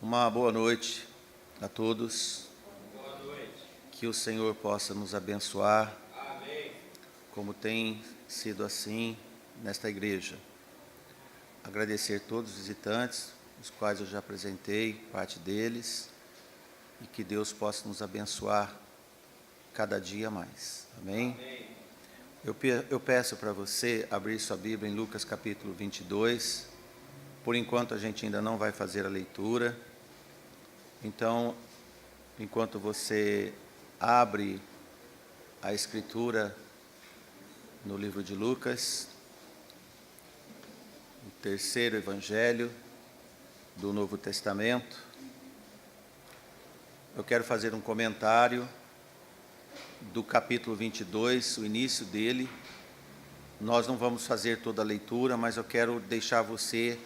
Uma boa noite a todos. Boa noite. Que o Senhor possa nos abençoar, Amém. como tem sido assim nesta igreja. Agradecer a todos os visitantes, os quais eu já apresentei, parte deles, e que Deus possa nos abençoar cada dia mais. Amém? Amém. Eu peço para você abrir sua Bíblia em Lucas capítulo 22. Por enquanto a gente ainda não vai fazer a leitura. Então, enquanto você abre a Escritura no livro de Lucas, o terceiro evangelho do Novo Testamento, eu quero fazer um comentário do capítulo 22, o início dele. Nós não vamos fazer toda a leitura, mas eu quero deixar você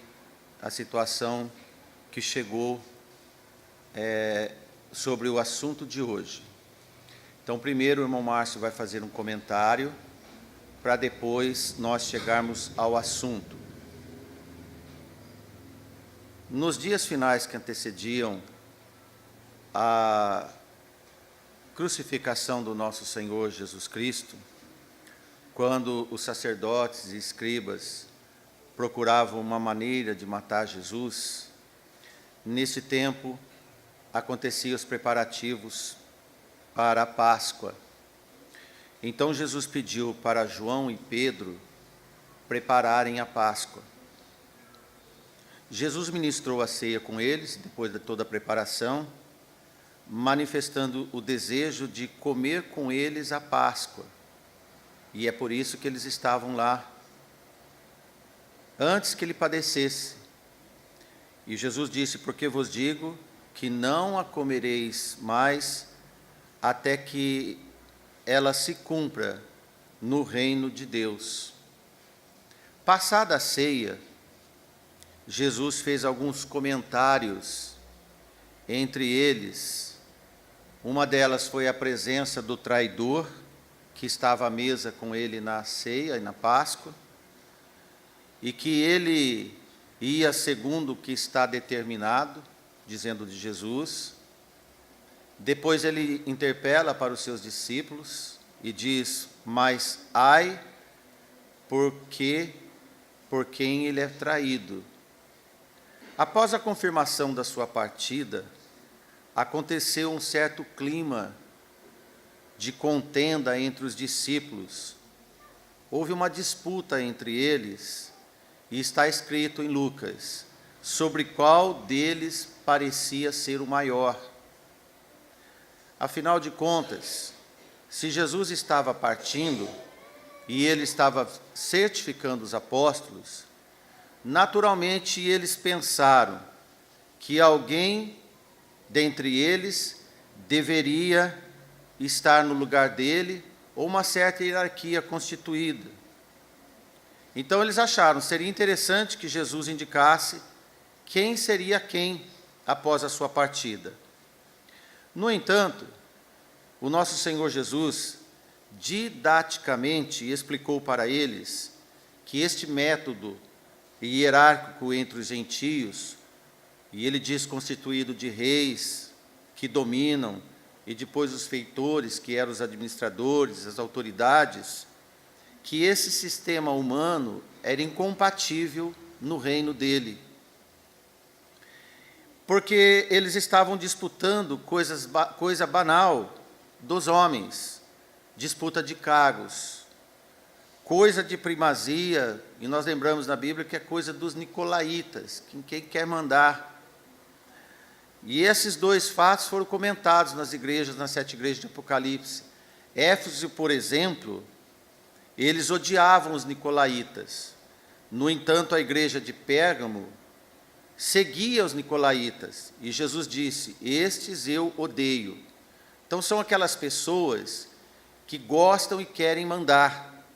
a situação que chegou sobre o assunto de hoje. Então, primeiro o irmão Márcio vai fazer um comentário, para depois nós chegarmos ao assunto. Nos dias finais que antecediam a crucificação do nosso Senhor Jesus Cristo, quando os sacerdotes e escribas procuravam uma maneira de matar Jesus, nesse tempo aconteciam os preparativos para a Páscoa. Então Jesus pediu para João e Pedro prepararem a Páscoa. Jesus ministrou a ceia com eles, depois de toda a preparação, manifestando o desejo de comer com eles a Páscoa. E é por isso que eles estavam lá, antes que ele padecesse. E Jesus disse: porque vos digo que não a comereis mais, até que ela se cumpra no reino de Deus. Passada a ceia, Jesus fez alguns comentários, entre eles, uma delas foi a presença do traidor, que estava à mesa com ele na ceia e na Páscoa, e que ele ia segundo o que está determinado, dizendo de Jesus. Depois ele interpela para os seus discípulos e diz: mas ai, por quem ele é traído. Após a confirmação da sua partida, aconteceu um certo clima de contenda entre os discípulos. Houve uma disputa entre eles, e está escrito em Lucas, sobre qual deles parecia ser o maior. Afinal de contas, se Jesus estava partindo, e ele estava certificando os apóstolos, naturalmente eles pensaram que alguém dentre eles deveria estar no lugar dele, ou uma certa hierarquia constituída. Então eles acharam, seria interessante que Jesus indicasse quem seria quem após a sua partida. No entanto, o nosso Senhor Jesus didaticamente explicou para eles que este método hierárquico entre os gentios, e ele diz constituído de reis que dominam, e depois os feitores, que eram os administradores, as autoridades, que esse sistema humano era incompatível no reino dele. Porque eles estavam disputando coisa banal dos homens, disputa de cargos, coisa de primazia, e nós lembramos na Bíblia que é coisa dos nicolaítas, quem quer mandar. E esses dois fatos foram comentados nas igrejas, nas 7 igrejas de Apocalipse. Éfeso, por exemplo, eles odiavam os nicolaítas. No entanto, a igreja de Pérgamo seguia os nicolaítas, e Jesus disse: estes eu odeio. Então são aquelas pessoas que gostam e querem mandar.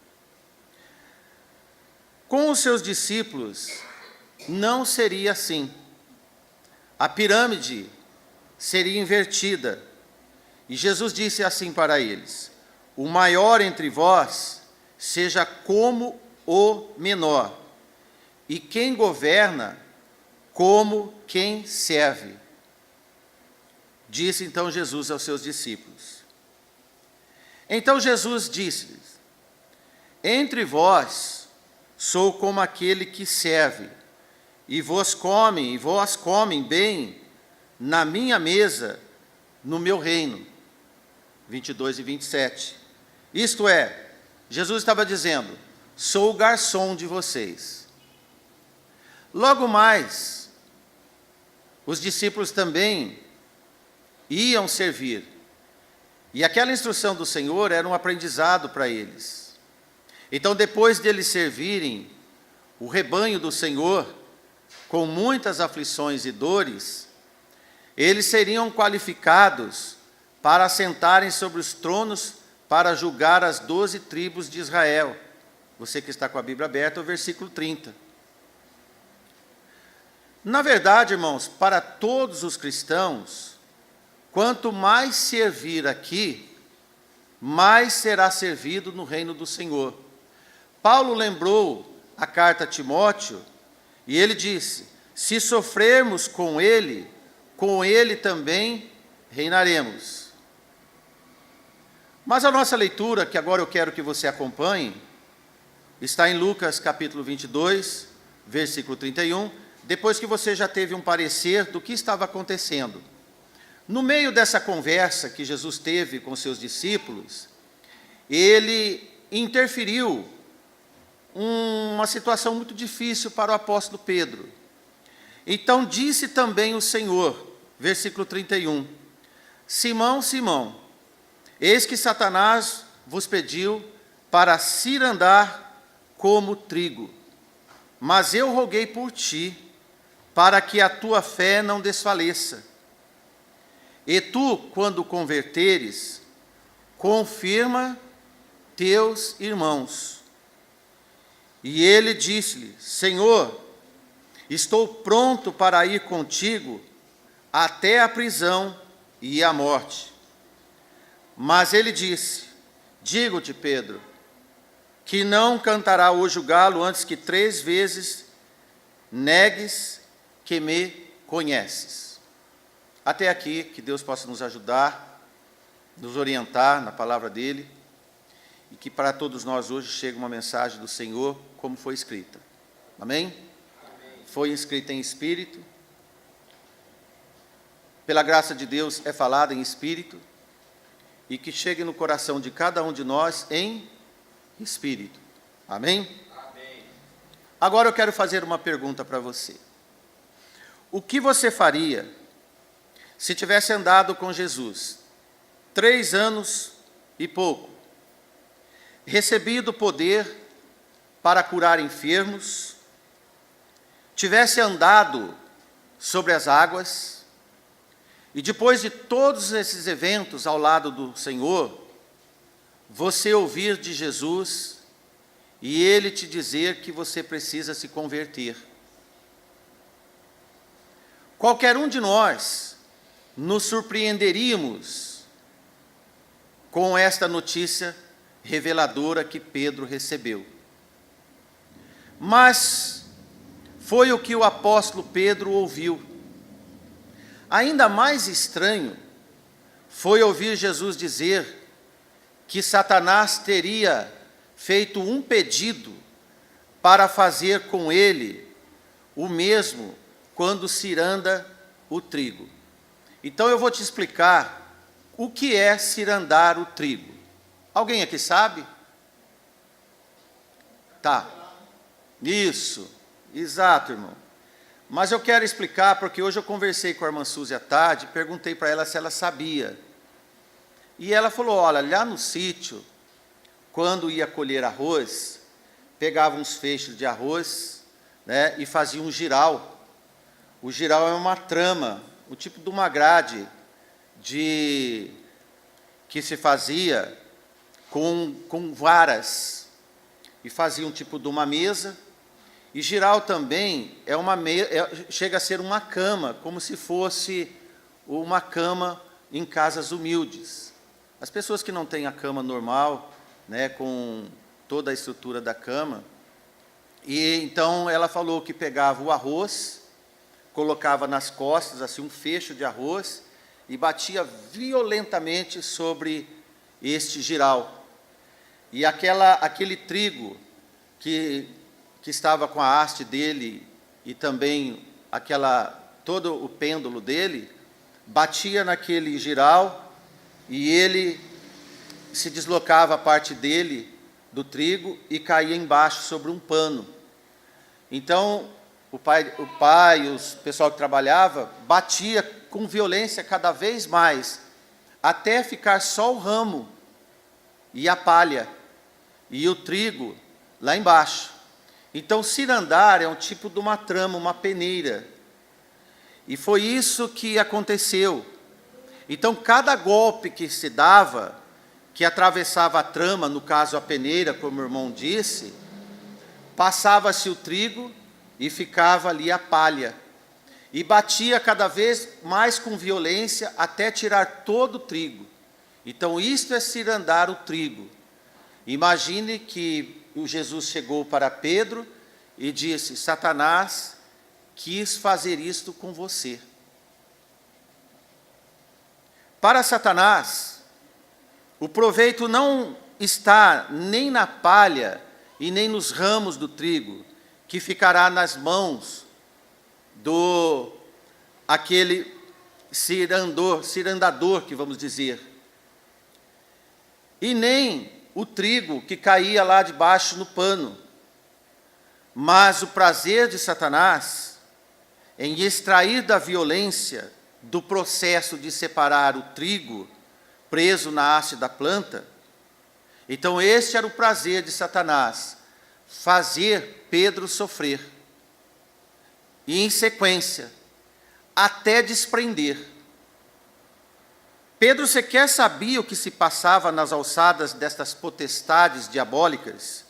Com os seus discípulos não seria assim. A pirâmide seria invertida. E Jesus disse assim para eles: o maior entre vós seja como o menor, e quem governa como quem serve. Disse então Jesus aos seus discípulos. Então Jesus disse-lhes: entre vós sou como aquele que serve, e vós comem bem na minha mesa, no meu reino. 22 e 27. Isto é, Jesus estava dizendo: sou o garçom de vocês. Logo mais, os discípulos também iam servir. E aquela instrução do Senhor era um aprendizado para eles. Então, depois deles servirem o rebanho do Senhor, com muitas aflições e dores, eles seriam qualificados para assentarem sobre os tronos para julgar as 12 tribos de Israel. Você que está com a Bíblia aberta, o versículo 30. Na verdade, irmãos, para todos os cristãos, quanto mais servir aqui, mais será servido no reino do Senhor. Paulo lembrou a carta a Timóteo, e ele disse: se sofrermos com ele também reinaremos. Mas a nossa leitura, que agora eu quero que você acompanhe, está em Lucas capítulo 22, versículo 31, depois que você já teve um parecer do que estava acontecendo. No meio dessa conversa que Jesus teve com seus discípulos, ele interferiu uma situação muito difícil para o apóstolo Pedro. Então disse também o Senhor, versículo 31, Simão, Simão, eis que Satanás vos pediu para cirandar como trigo, mas eu roguei por ti, para que a tua fé não desfaleça. E tu, quando converteres, confirma teus irmãos. E ele disse-lhe: Senhor, estou pronto para ir contigo até a prisão e a morte. Mas ele disse: digo-te, Pedro, que não cantará hoje o galo antes que 3 vezes negues que me conheces. Até aqui, que Deus possa nos ajudar, nos orientar na palavra dele, e que para todos nós hoje chegue uma mensagem do Senhor como foi escrita. Amém? Amém. Foi escrita em espírito, pela graça de Deus é falada em espírito, e que chegue no coração de cada um de nós em espírito. Amém? Amém. Agora eu quero fazer uma pergunta para você. O que você faria se tivesse andado com Jesus 3 anos e pouco, recebido o poder para curar enfermos, tivesse andado sobre as águas, e depois de todos esses eventos ao lado do Senhor, você ouvir de Jesus e ele te dizer que você precisa se converter? Qualquer um de nós nos surpreenderíamos com esta notícia reveladora que Pedro recebeu. Mas foi o que o apóstolo Pedro ouviu. Ainda mais estranho foi ouvir Jesus dizer que Satanás teria feito um pedido para fazer com ele o mesmo quando ciranda o trigo. Então eu vou te explicar o que é cirandar o trigo. Alguém aqui sabe? Tá. Isso, exato, irmão. Mas eu quero explicar, porque hoje eu conversei com a irmã Suzy à tarde, perguntei para ela se ela sabia. E ela falou: olha, lá no sítio, quando ia colher arroz, pegava uns feixes de arroz, né, e fazia um giral. O giral é uma trama, o tipo de uma grade que se fazia com varas, e fazia um tipo de uma mesa. E giral também chega a ser uma cama, como se fosse uma cama em casas humildes. As pessoas que não têm a cama normal, né, com toda a estrutura da cama, e então ela falou que pegava o arroz, colocava nas costas assim um fecho de arroz, e batia violentamente sobre este giral. E aquele trigo que estava com a haste dele e também todo o pêndulo dele, batia naquele giral e ele se deslocava a parte dele do trigo e caía embaixo sobre um pano. Então, o pai, o pessoal que trabalhava, batia com violência cada vez mais, até ficar só o ramo e a palha, e o trigo lá embaixo. Então, cirandar é um tipo de uma trama, uma peneira. E foi isso que aconteceu. Então, cada golpe que se dava, que atravessava a trama, no caso a peneira, como o irmão disse, passava-se o trigo e ficava ali a palha. E batia cada vez mais com violência até tirar todo o trigo. Então, isto é cirandar o trigo. Imagine que o Jesus chegou para Pedro e disse: Satanás quis fazer isto com você. Para Satanás, o proveito não está nem na palha e nem nos ramos do trigo, que ficará nas mãos do aquele cirandador, que vamos dizer, e nem o trigo que caía lá debaixo no pano. Mas o prazer de Satanás em extrair da violência do processo de separar o trigo preso na haste da planta. Então este era o prazer de Satanás, fazer Pedro sofrer. E em sequência, até desprender. Pedro sequer sabia o que se passava nas alçadas destas potestades diabólicas,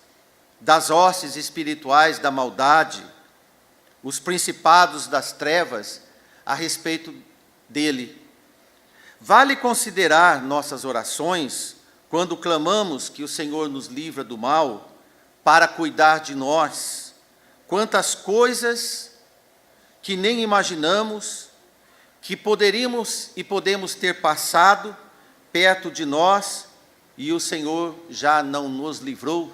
das hostes espirituais da maldade, os principados das trevas a respeito dele. Vale considerar nossas orações quando clamamos que o Senhor nos livra do mal, para cuidar de nós. Quantas coisas que nem imaginamos, que poderíamos e podemos ter passado perto de nós, e o Senhor já não nos livrou.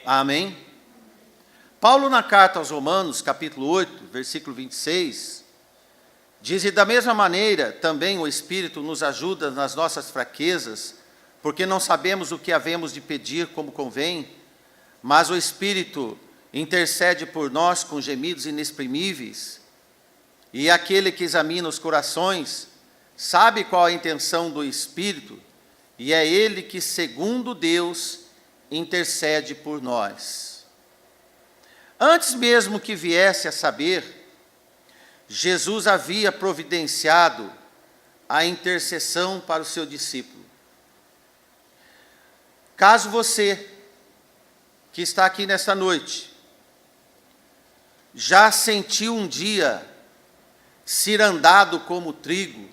Amém. Amém. Paulo, na carta aos Romanos, capítulo 8, versículo 26, diz: e da mesma maneira, também o Espírito nos ajuda nas nossas fraquezas, porque não sabemos o que havemos de pedir como convém, mas o Espírito intercede por nós com gemidos inexprimíveis. E aquele que examina os corações sabe qual a intenção do Espírito, e é ele que, segundo Deus, intercede por nós. Antes mesmo que viesse a saber, Jesus havia providenciado a intercessão para o seu discípulo. Caso você, que está aqui nesta noite, já sentiu um dia cirandado como trigo,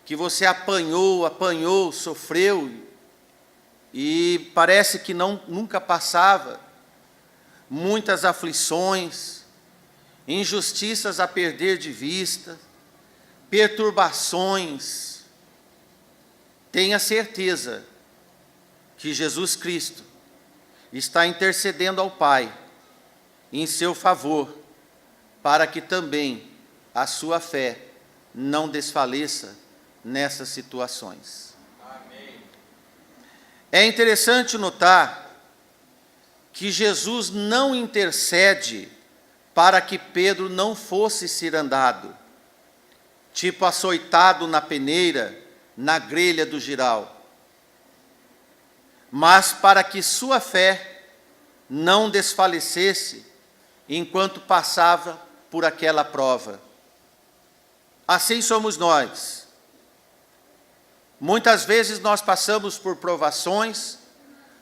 que você apanhou, sofreu, e parece que nunca passava, muitas aflições, injustiças a perder de vista, perturbações, tenha certeza que Jesus Cristo está intercedendo ao Pai em seu favor, para que também a sua fé não desfaleça nessas situações. Amém. É interessante notar que Jesus não intercede para que Pedro não fosse cirandado, tipo açoitado na peneira, na grelha do giral, mas para que sua fé não desfalecesse enquanto passava por aquela prova. Assim somos nós. Muitas vezes nós passamos por provações,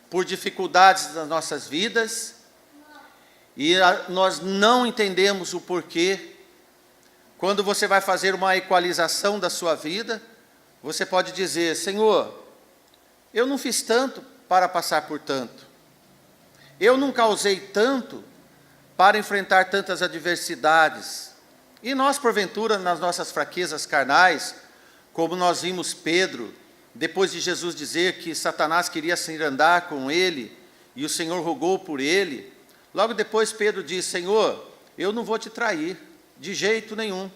por dificuldades das nossas vidas, e nós não entendemos o porquê. Quando você vai fazer uma equalização da sua vida, você pode dizer: Senhor, eu não fiz tanto para passar por tanto. Eu não causei tanto para enfrentar tantas adversidades. E nós, porventura, nas nossas fraquezas carnais, como nós vimos Pedro, depois de Jesus dizer que Satanás queria se andar com ele, e o Senhor rogou por ele, logo depois Pedro disse: Senhor, eu não vou te trair, de jeito nenhum.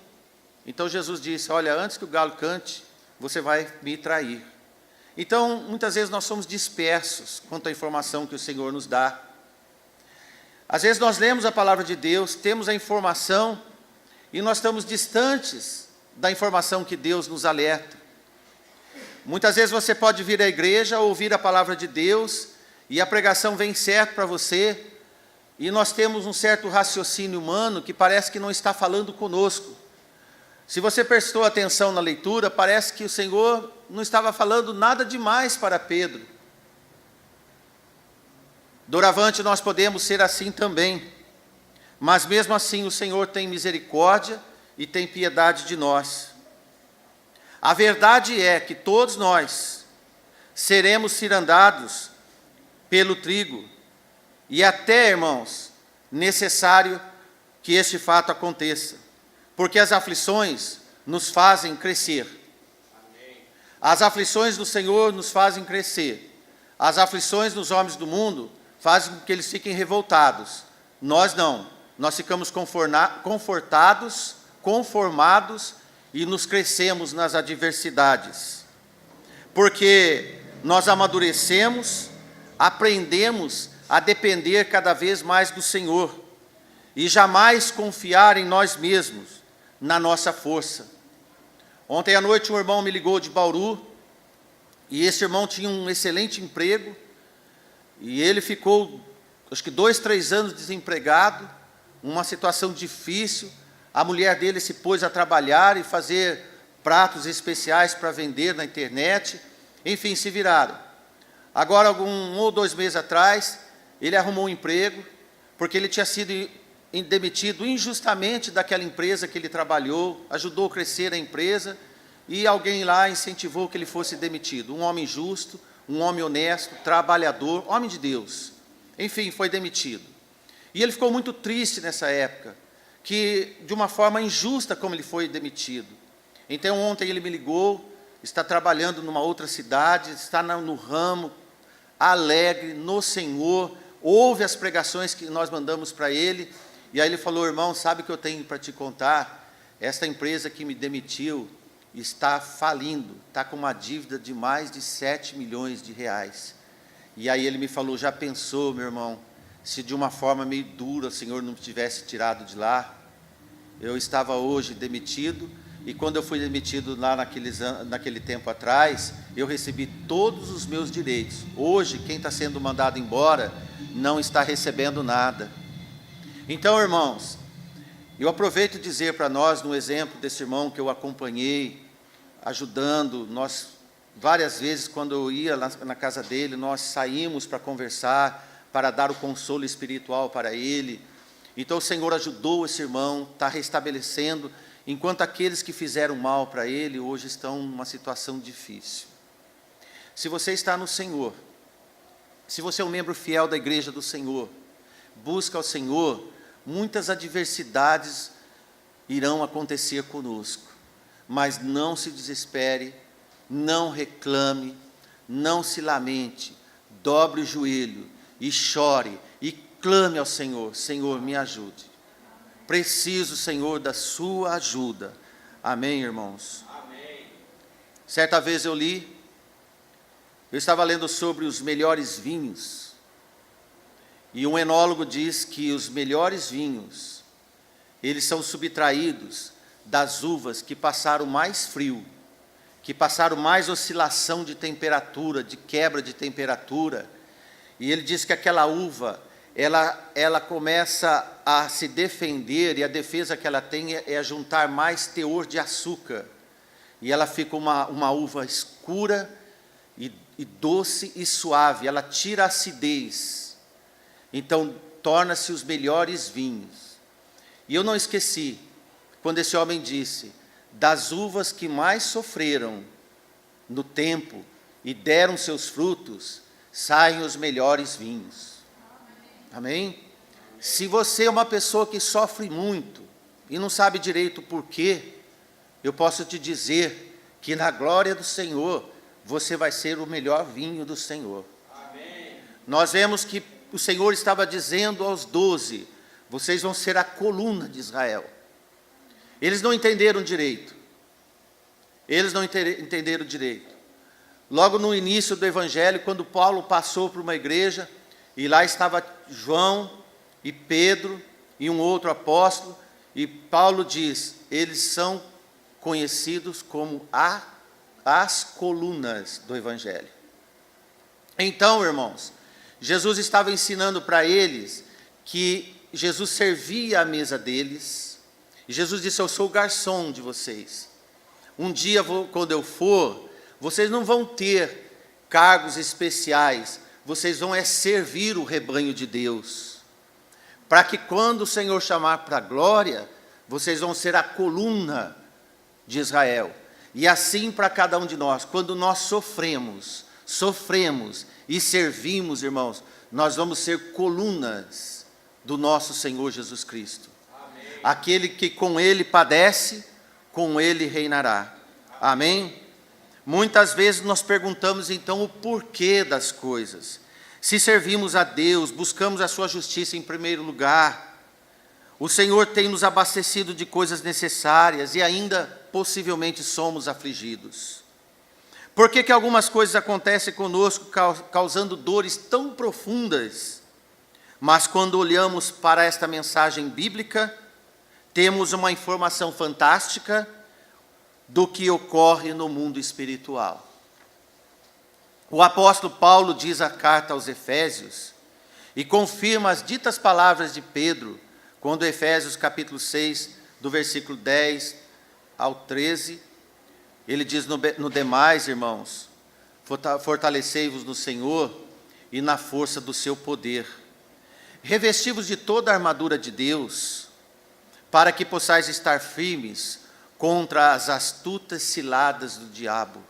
Então Jesus disse: olha, antes que o galo cante, você vai me trair. Então, muitas vezes nós somos dispersos quanto à informação que o Senhor nos dá. Às vezes nós lemos a palavra de Deus, temos a informação, e nós estamos distantes da informação que Deus nos alerta. Muitas vezes você pode vir à igreja, ouvir a palavra de Deus, e a pregação vem certo para você, e nós temos um certo raciocínio humano que parece que não está falando conosco. Se você prestou atenção na leitura, parece que o Senhor não estava falando nada demais para Pedro. Doravante nós podemos ser assim também, mas mesmo assim o Senhor tem misericórdia e tem piedade de nós. A verdade é que todos nós seremos cirandados pelo trigo, e até, irmãos, necessário que este fato aconteça, porque as aflições nos fazem crescer. As aflições do Senhor nos fazem crescer. As aflições dos homens do mundo fazem com que eles fiquem revoltados. Nós não. Nós ficamos confortados, conformados e nos crescemos nas adversidades. Porque nós amadurecemos, aprendemos a depender cada vez mais do Senhor e jamais confiar em nós mesmos, na nossa força. Ontem à noite um irmão me ligou de Bauru, e esse irmão tinha um excelente emprego, e ele ficou, acho que 2, 3 anos desempregado, uma situação difícil. A mulher dele se pôs a trabalhar e fazer pratos especiais para vender na internet, enfim, se viraram. Agora, 1 ou 2 meses atrás, ele arrumou um emprego, porque ele tinha sido demitido injustamente daquela empresa que ele trabalhou, ajudou a crescer a empresa, e alguém lá incentivou que ele fosse demitido. Um homem justo, um homem honesto, trabalhador, homem de Deus. Enfim, foi demitido. E ele ficou muito triste nessa época, que de uma forma injusta como ele foi demitido. Então ontem ele me ligou, está trabalhando numa outra cidade, está no ramo, alegre no Senhor, ouve as pregações que nós mandamos para ele. E aí ele falou: irmão, sabe o que eu tenho para te contar? Esta empresa que me demitiu está falindo, está com uma dívida de mais de 7 milhões de reais. E aí ele me falou: já pensou, meu irmão, se de uma forma meio dura o Senhor não me tivesse tirado de lá? Eu estava hoje demitido, e quando eu fui demitido lá naquele tempo atrás, eu recebi todos os meus direitos. Hoje, quem está sendo mandado embora não está recebendo nada. Então, irmãos, eu aproveito dizer para nós, no exemplo desse irmão que eu acompanhei, ajudando, nós várias vezes quando eu ia na casa dele, nós saímos para conversar, para dar o consolo espiritual para ele. Então o Senhor ajudou esse irmão, está restabelecendo, enquanto aqueles que fizeram mal para ele, hoje estão numa situação difícil. Se você está no Senhor, se você é um membro fiel da igreja do Senhor, busca ao Senhor, muitas adversidades irão acontecer conosco, mas não se desespere, não reclame, não se lamente, dobre o joelho e chore e clame ao Senhor: Senhor, me ajude. Preciso, Senhor, da sua ajuda. Amém, irmãos? Amém. Certa vez eu estava lendo sobre os melhores vinhos, e um enólogo diz que os melhores vinhos, eles são subtraídos das uvas que passaram mais frio, que passaram mais oscilação de temperatura, de quebra de temperatura. E ele diz que aquela uva, ela começa a se defender, e a defesa que ela tem é juntar mais teor de açúcar. E ela fica uma uva escura e doce e suave, ela tira a acidez. Então, torna-se os melhores vinhos. E eu não esqueci, quando esse homem disse: das uvas que mais sofreram no tempo e deram seus frutos, saem os melhores vinhos. Amém? Se você é uma pessoa que sofre muito, e não sabe direito o porquê, eu posso te dizer que na glória do Senhor, você vai ser o melhor vinho do Senhor. Amém. Nós vemos que o Senhor estava dizendo aos 12, vocês vão ser a coluna de Israel. Eles não entenderam direito. Logo no início do Evangelho, quando Paulo passou por uma igreja, e lá estava João e Pedro e um outro apóstolo, e Paulo diz, eles são conhecidos como as colunas do Evangelho. Então, irmãos, Jesus estava ensinando para eles que Jesus servia à mesa deles, e Jesus disse, eu sou o garçom de vocês. Um dia, quando eu for, vocês não vão ter cargos especiais, vocês vão servir o rebanho de Deus, para que quando o Senhor chamar para a glória, vocês vão ser a coluna de Israel. E assim para cada um de nós, quando nós sofremos e servimos, irmãos, nós vamos ser colunas do nosso Senhor Jesus Cristo. Amém. Aquele que com Ele padece, com Ele reinará. Amém? Muitas vezes nós perguntamos então o porquê das coisas. Se servimos a Deus, buscamos a sua justiça em primeiro lugar, o Senhor tem nos abastecido de coisas necessárias e ainda possivelmente somos afligidos. Por que algumas coisas acontecem conosco causando dores tão profundas, mas quando olhamos para esta mensagem bíblica, temos uma informação fantástica do que ocorre no mundo espiritual. O apóstolo Paulo diz a carta aos Efésios e confirma as ditas palavras de Pedro, quando Efésios capítulo 6, do versículo 10 ao 13, ele diz, no demais, irmãos, fortalecei-vos no Senhor e na força do seu poder. Revesti-vos de toda a armadura de Deus, para que possais estar firmes contra as astutas ciladas do diabo.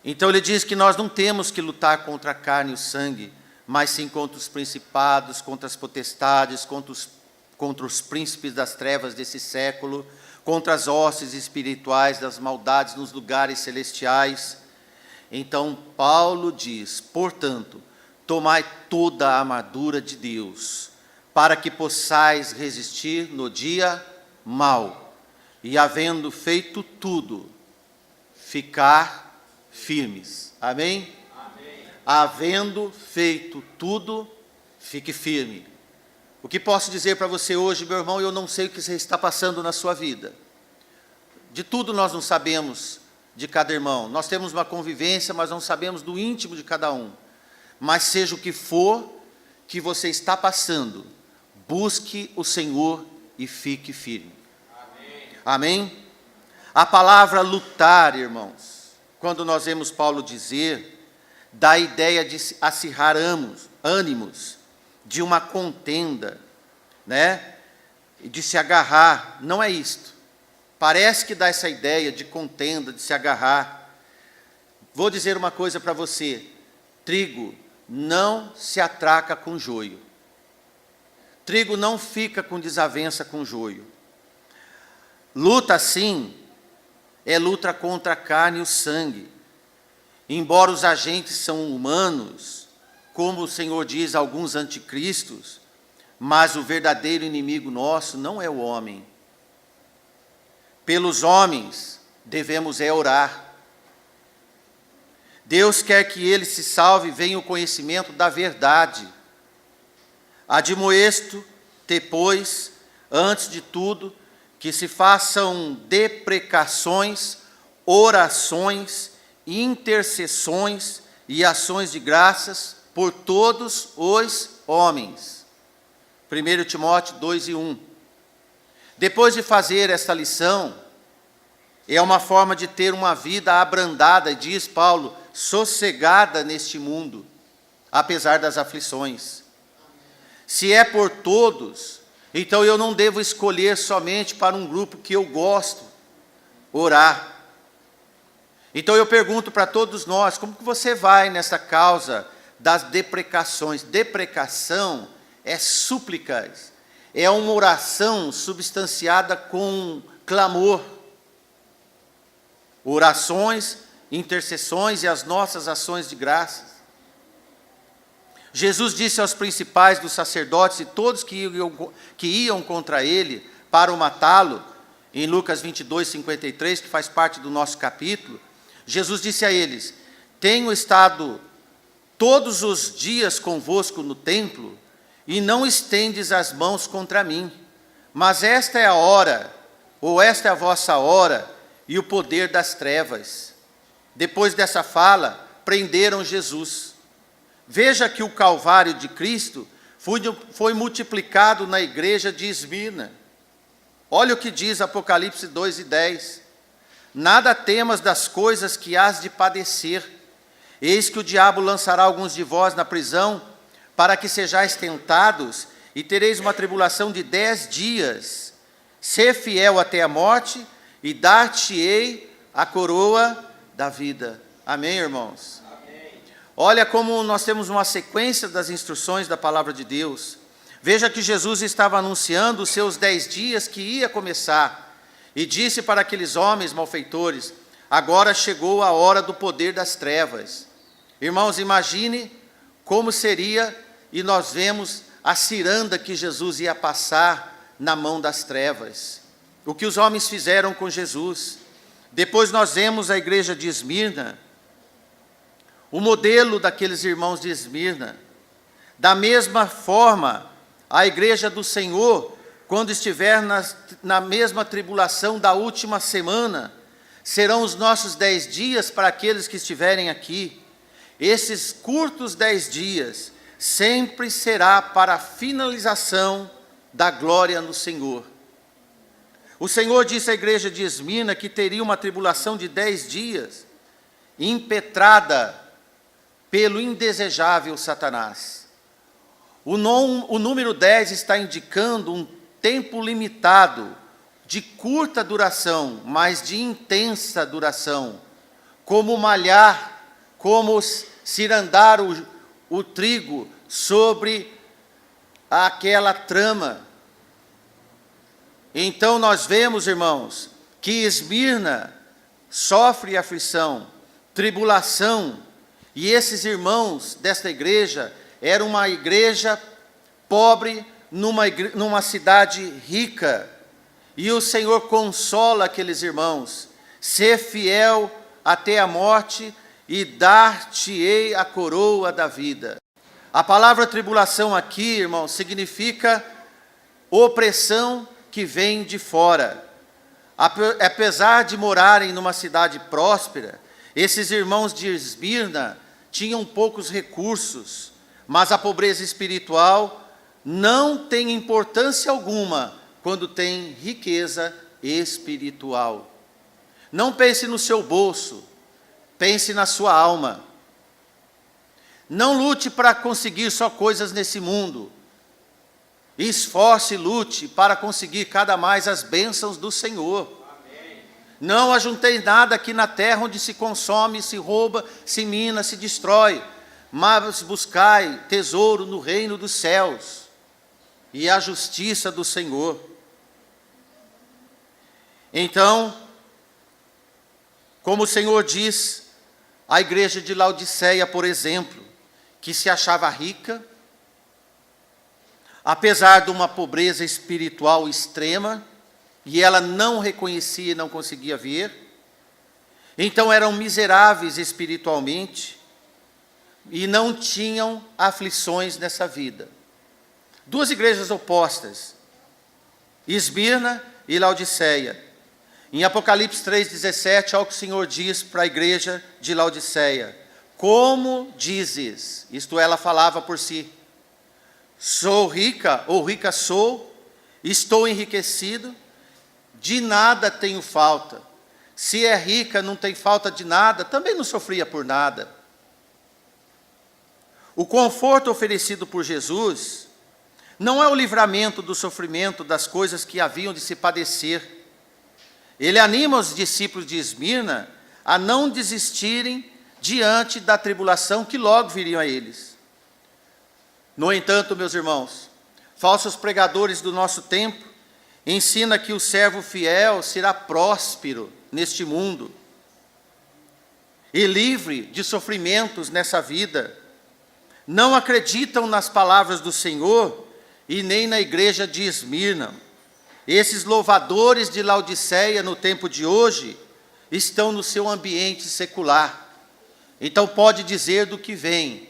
Então ele diz que nós não temos que lutar contra a carne e o sangue, mas sim contra os principados, contra as potestades, contra os príncipes das trevas desse século, contra as hostes espirituais das maldades nos lugares celestiais. Então Paulo diz, portanto, tomai toda a armadura de Deus, para que possais resistir no dia mau, e havendo feito tudo, ficar firmes. Amém? Amém. Havendo feito tudo, fique firme. O que posso dizer para você hoje, meu irmão, eu não sei o que você está passando na sua vida. De tudo nós não sabemos de cada irmão. Nós temos uma convivência, mas não sabemos do íntimo de cada um. Mas seja o que for que você está passando, busque o Senhor e fique firme. Amém? Amém? A palavra lutar, irmãos, quando nós vemos Paulo dizer, dá a ideia de acirrar ânimos, de uma contenda, né? De se agarrar. Não é isto. Parece que dá essa ideia de contenda, de se agarrar. Vou dizer uma coisa para você: trigo não se atraca com joio. Trigo não fica com desavença com joio. Luta, sim, é luta contra a carne e o sangue. Embora os agentes são humanos, como o Senhor diz, alguns anticristos, mas o verdadeiro inimigo nosso não é o homem. Pelos homens devemos orar. Deus quer que ele se salve e venha o conhecimento da verdade. Admoesto, depois, antes de tudo, que se façam deprecações, orações, intercessões e ações de graças por todos os homens. 1 Timóteo 2:1. Depois de fazer esta lição, é uma forma de ter uma vida abrandada, diz Paulo, sossegada neste mundo, apesar das aflições. Se é por todos, então eu não devo escolher somente para um grupo que eu gosto, orar. Então eu pergunto para todos nós, como que você vai nessa causa das deprecações? Deprecação é súplicas, é uma oração substanciada com clamor, orações, intercessões e as nossas ações de graças. Jesus disse aos principais dos sacerdotes e todos que iam contra ele para o matá-lo, em Lucas 22, 53, que faz parte do nosso capítulo, Jesus disse a eles: tenho estado todos os dias convosco no templo, e não estendes as mãos contra mim, mas esta é a hora, ou esta é a vossa hora, e o poder das trevas. Depois dessa fala, prenderam Jesus. Veja que o Calvário de Cristo foi multiplicado na igreja de Esmirna. Olha o que diz Apocalipse 2:10. Nada temas das coisas que hás de padecer. Eis que o diabo lançará alguns de vós na prisão, para que sejais tentados, e tereis uma tribulação de 10 dias. Sê fiel até a morte, e dar-te-ei a coroa da vida. Amém, irmãos? Olha como nós temos uma sequência das instruções da palavra de Deus. Veja que Jesus estava anunciando os seus 10 dias que ia começar, e disse para aqueles homens malfeitores: agora chegou a hora do poder das trevas. Irmãos, imagine como seria, e nós vemos a ciranda que Jesus ia passar na mão das trevas. O que os homens fizeram com Jesus. Depois nós vemos a igreja de Esmirna, o modelo daqueles irmãos de Esmirna. Da mesma forma, a igreja do Senhor, quando estiver na mesma tribulação da última semana, serão os nossos 10 dias para aqueles que estiverem aqui. Esses curtos 10 dias sempre será para a finalização da glória no Senhor. O Senhor disse à igreja de Esmirna que teria uma tribulação de 10 dias, impetrada pelo indesejável Satanás. O número 10 está indicando um tempo limitado, de curta duração, mas de intensa duração, como malhar, como cirandar o trigo sobre aquela trama. Então nós vemos, irmãos, que Esmirna sofre aflição, tribulação, e esses irmãos desta igreja eram uma igreja pobre numa cidade rica, e o Senhor consola aqueles irmãos: ser fiel até a morte, e dar-te-ei a coroa da vida. A palavra tribulação aqui, irmãos, significa opressão que vem de fora. Apesar de morarem numa cidade próspera, esses irmãos de Esmirna tinham poucos recursos, mas a pobreza espiritual não tem importância alguma quando tem riqueza espiritual. Não pense no seu bolso, pense na sua alma. Não lute para conseguir só coisas nesse mundo. Esforce e lute para conseguir cada mais as bênçãos do Senhor. Não ajunteis nada aqui na terra onde se consome, se rouba, se mina, se destrói, mas buscai tesouro no reino dos céus e a justiça do Senhor. Então, como o Senhor diz à igreja de Laodiceia, por exemplo, que se achava rica, apesar de uma pobreza espiritual extrema, e ela não reconhecia e não conseguia ver, então eram miseráveis espiritualmente e não tinham aflições nessa vida. Duas igrejas opostas, Esmirna e Laodiceia. Em Apocalipse 3,17, olha o que o Senhor diz para a igreja de Laodiceia: como dizes, isto ela falava por si, sou rica, ou rica sou, estou enriquecido, de nada tenho falta. Se é rica, não tem falta de nada, também não sofria por nada. O conforto oferecido por Jesus não é o livramento do sofrimento das coisas que haviam de se padecer. Ele anima os discípulos de Esmirna a não desistirem diante da tribulação que logo viria a eles. No entanto, meus irmãos, falsos pregadores do nosso tempo, ensina que o servo fiel será próspero neste mundo e livre de sofrimentos nessa vida. Não acreditam nas palavras do Senhor e nem na igreja de Esmirna. Esses louvadores de Laodiceia no tempo de hoje estão no seu ambiente secular. Então pode dizer do que vem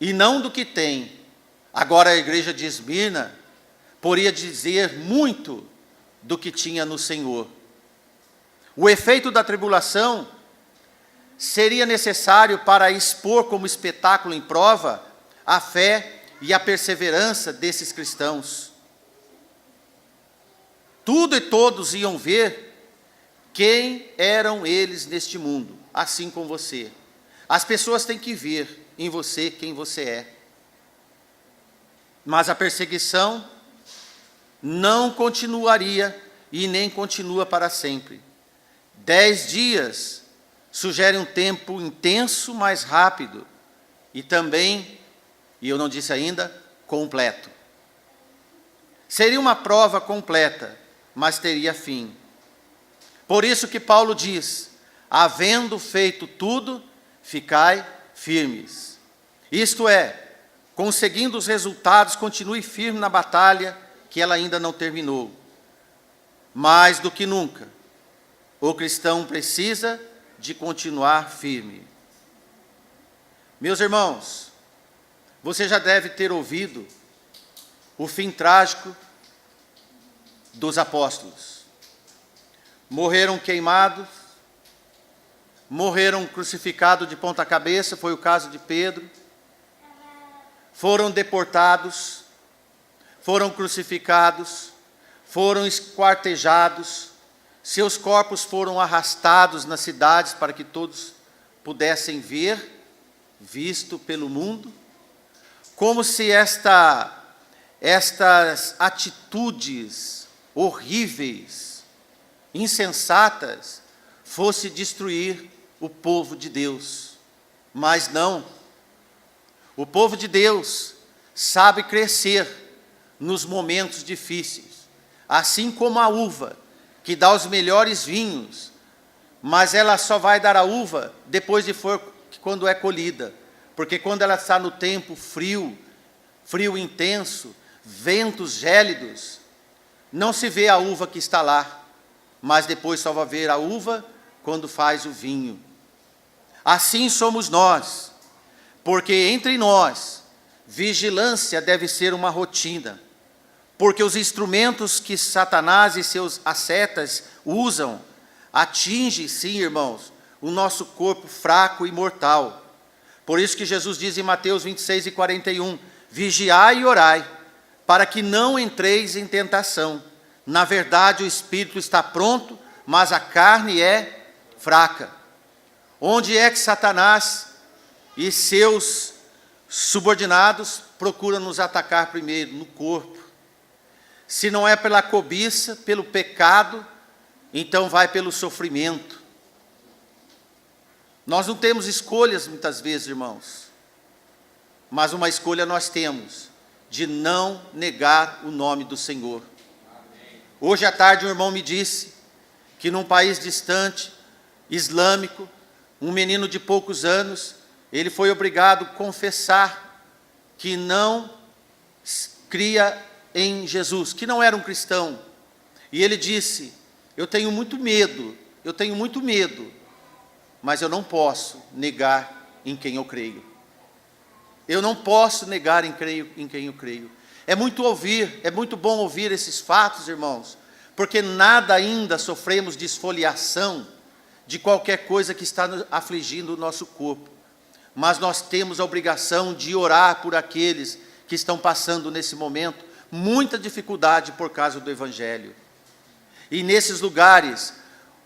e não do que tem. Agora a igreja de Esmirna poderia dizer muito do que tinha no Senhor. O efeito da tribulação seria necessário para expor como espetáculo em prova a fé e a perseverança desses cristãos. Tudo e todos iam ver quem eram eles neste mundo, assim como você. As pessoas têm que ver em você quem você é. Mas a perseguição não continuaria e nem continua para sempre. 10 dias sugere um tempo intenso, mais rápido, e também, e eu não disse ainda, completo. Seria uma prova completa, mas teria fim. Por isso que Paulo diz, havendo feito tudo, ficai firmes. Isto é, conseguindo os resultados, continue firme na batalha, que ela ainda não terminou. Mais do que nunca, o cristão precisa de continuar firme. Meus irmãos, você já deve ter ouvido o fim trágico dos apóstolos. Morreram queimados, morreram crucificados de ponta cabeça, foi o caso de Pedro. Foram deportados, foram crucificados, foram esquartejados, seus corpos foram arrastados nas cidades para que todos pudessem ver, visto pelo mundo, como se estas atitudes horríveis, insensatas, fosse destruir o povo de Deus. Mas não. O povo de Deus sabe crescer nos momentos difíceis, assim como a uva, que dá os melhores vinhos, mas ela só vai dar a uva depois quando é colhida, porque quando ela está no tempo frio intenso, ventos gélidos, não se vê a uva que está lá, mas depois só vai ver a uva quando faz o vinho. Assim somos nós, porque entre nós, vigilância deve ser uma rotina, porque os instrumentos que Satanás e seus ascetas usam, atingem, sim, irmãos, o nosso corpo fraco e mortal. Por isso que Jesus diz em Mateus 26:41, vigiai e orai, para que não entreis em tentação. Na verdade, o espírito está pronto, mas a carne é fraca. Onde é que Satanás e seus subordinados procuram nos atacar primeiro? No corpo. Se não é pela cobiça, pelo pecado, então vai pelo sofrimento. Nós não temos escolhas muitas vezes, irmãos, mas uma escolha nós temos, de não negar o nome do Senhor. Hoje à tarde um irmão me disse que num país distante, islâmico, um menino de poucos anos, ele foi obrigado a confessar que não cria em Jesus, que não era um cristão. E ele disse, eu tenho muito medo, mas eu não posso negar em quem eu creio. Eu não posso negar em quem eu creio. É muito bom ouvir esses fatos, irmãos, porque nada ainda sofremos de esfoliação de qualquer coisa que está afligindo o nosso corpo. Mas nós temos a obrigação de orar por aqueles que estão passando nesse momento muita dificuldade por causa do Evangelho. E nesses lugares,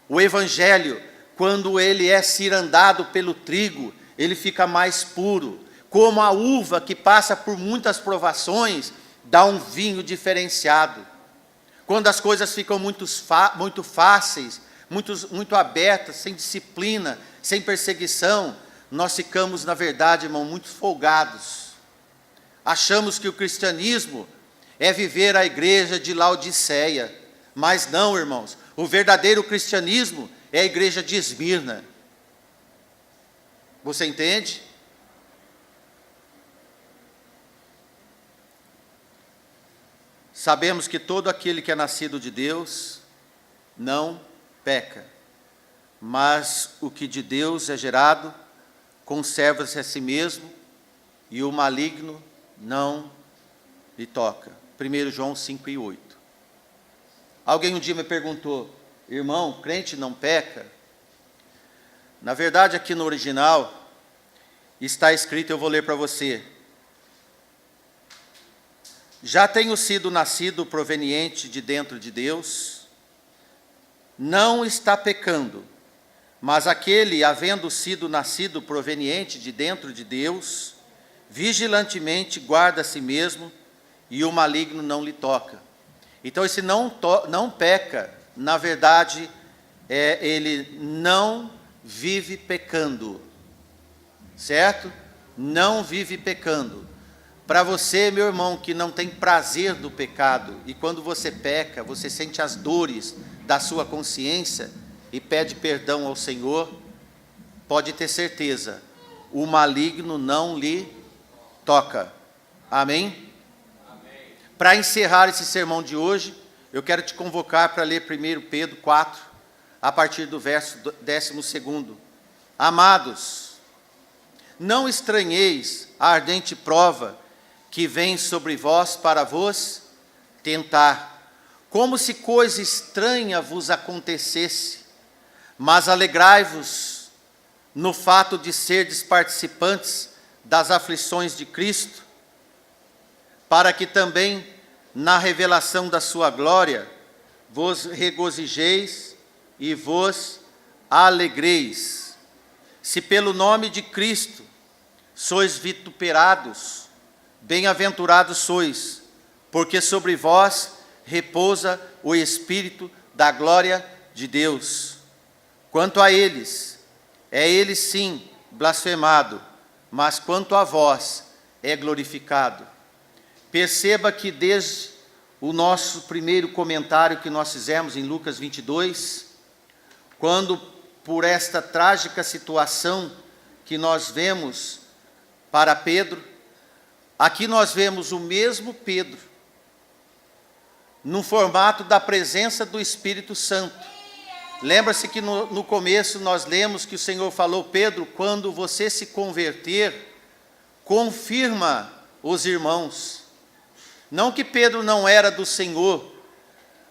o Evangelho, quando ele é cirandado pelo trigo, ele fica mais puro. Como a uva que passa por muitas provações, dá um vinho diferenciado. Quando as coisas ficam muito fáceis, muito abertas, sem disciplina, sem perseguição, nós ficamos, na verdade, irmão, muito folgados. Achamos que o cristianismo é viver a igreja de Laodiceia, mas não, irmãos. O verdadeiro cristianismo é a igreja de Esmirna. Você entende? Sabemos que todo aquele que é nascido de Deus não peca, mas o que de Deus é gerado conserva-se a si mesmo, e o maligno não lhe toca. 1 João 5:8. Alguém um dia me perguntou: irmão, crente não peca? Na verdade, aqui no original está escrito, eu vou ler para você: já tenho sido nascido proveniente de dentro de Deus, não está pecando, mas aquele, havendo sido nascido proveniente de dentro de Deus, vigilantemente guarda a si mesmo, e o maligno não lhe toca. Então, esse não peca, na verdade, ele não vive pecando, certo? Não vive pecando. Para você, meu irmão, que não tem prazer do pecado, e quando você peca, você sente as dores da sua consciência e pede perdão ao Senhor, pode ter certeza, o maligno não lhe toca. Amém? Para encerrar esse sermão de hoje, eu quero te convocar para ler 1 Pedro 4, a partir do verso 12. Amados, não estranheis a ardente prova que vem sobre vós para vos tentar, como se coisa estranha vos acontecesse, mas alegrai-vos no fato de serdes participantes das aflições de Cristo, para que também na revelação da sua glória vos regozijeis e vos alegreis. Se pelo nome de Cristo sois vituperados, bem-aventurados sois, porque sobre vós repousa o Espírito da glória de Deus. Quanto a eles, é ele sim blasfemado, mas quanto a vós é glorificado. Perceba que desde o nosso primeiro comentário que nós fizemos em Lucas 22, quando por esta trágica situação que nós vemos para Pedro, aqui nós vemos o mesmo Pedro, no formato da presença do Espírito Santo. Lembra-se que no começo nós lemos que o Senhor falou: Pedro, quando você se converter, confirma os irmãos. Não que Pedro não era do Senhor,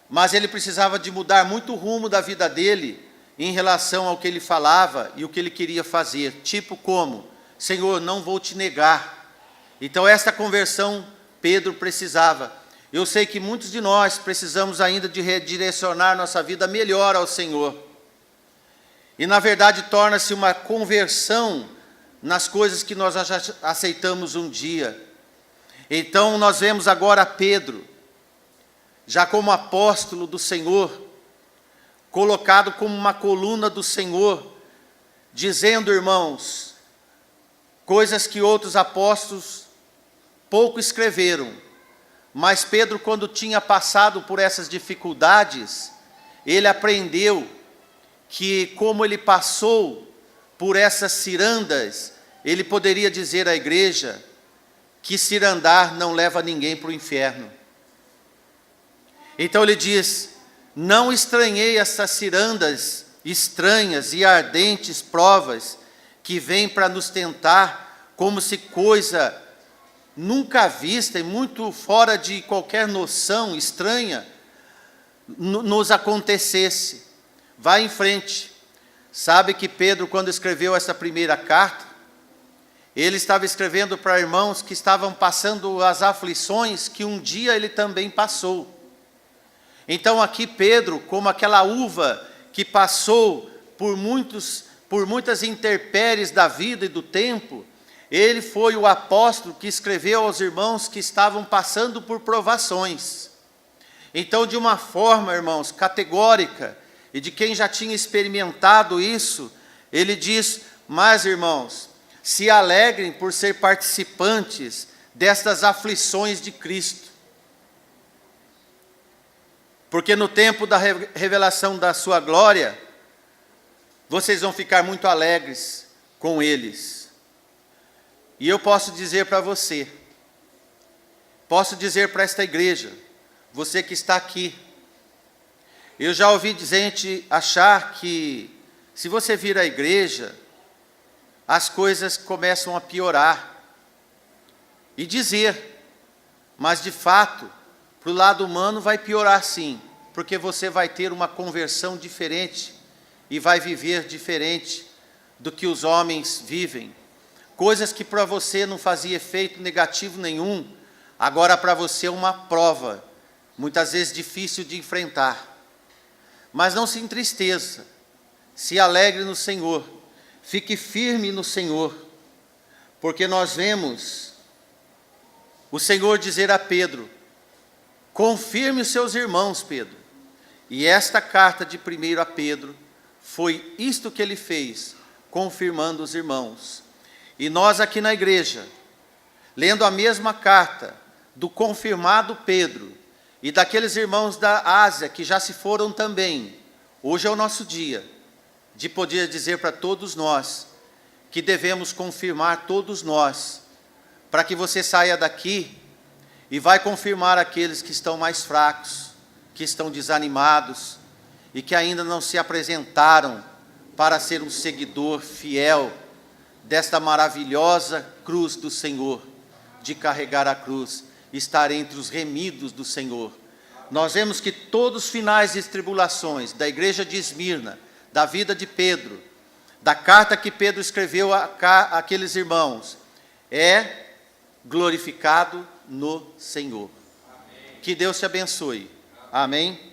mas ele precisava de mudar muito o rumo da vida dele em relação ao que ele falava e o que ele queria fazer. Tipo como: Senhor, não vou te negar. Então esta conversão Pedro precisava. Eu sei que muitos de nós precisamos ainda de redirecionar nossa vida melhor ao Senhor. E na verdade torna-se uma conversão nas coisas que nós aceitamos um dia. Então nós vemos agora Pedro, já como apóstolo do Senhor, colocado como uma coluna do Senhor, dizendo, irmãos, coisas que outros apóstolos pouco escreveram. Mas Pedro, quando tinha passado por essas dificuldades, ele aprendeu que, como ele passou por essas cirandas, ele poderia dizer à igreja que cirandar não leva ninguém para o inferno. Então ele diz: não estranhei essas cirandas estranhas e ardentes provas que vêm para nos tentar, como se coisa nunca vista e muito fora de qualquer noção estranha nos acontecesse. Vá em frente. Sabe que Pedro, quando escreveu essa primeira carta, ele estava escrevendo para irmãos que estavam passando as aflições que um dia ele também passou. Então aqui Pedro, como aquela uva que passou por muitas intempéries da vida e do tempo, ele foi o apóstolo que escreveu aos irmãos que estavam passando por provações. Então, de uma forma, irmãos, categórica, e de quem já tinha experimentado isso, ele diz: mas, irmãos, se alegrem por ser participantes destas aflições de Cristo. Porque no tempo da revelação da sua glória, vocês vão ficar muito alegres com eles. E eu posso dizer para você, posso dizer para esta igreja, você que está aqui, eu já ouvi gente achar que se você vir à igreja, as coisas começam a piorar. E dizer, mas de fato, para o lado humano vai piorar sim, porque você vai ter uma conversão diferente e vai viver diferente do que os homens vivem. Coisas que para você não fazia efeito negativo nenhum, agora para você é uma prova, muitas vezes difícil de enfrentar. Mas não se entristeça, se alegre no Senhor, fique firme no Senhor, porque nós vemos o Senhor dizer a Pedro, confirme os seus irmãos, Pedro. E esta carta de 1 a Pedro, foi isto que ele fez, confirmando os irmãos. E nós aqui na igreja, lendo a mesma carta do confirmado Pedro, e daqueles irmãos da Ásia que já se foram também, hoje é o nosso dia, de poder dizer para todos nós, que devemos confirmar todos nós, para que você saia daqui e vai confirmar aqueles que estão mais fracos, que estão desanimados e que ainda não se apresentaram para ser um seguidor fiel desta maravilhosa cruz do Senhor, de carregar a cruz, estar entre os remidos do Senhor. Nós vemos que todos os finais de tribulações da igreja de Esmirna, da vida de Pedro, da carta que Pedro escreveu àqueles irmãos, é glorificado no Senhor. Amém. Que Deus te abençoe. Amém.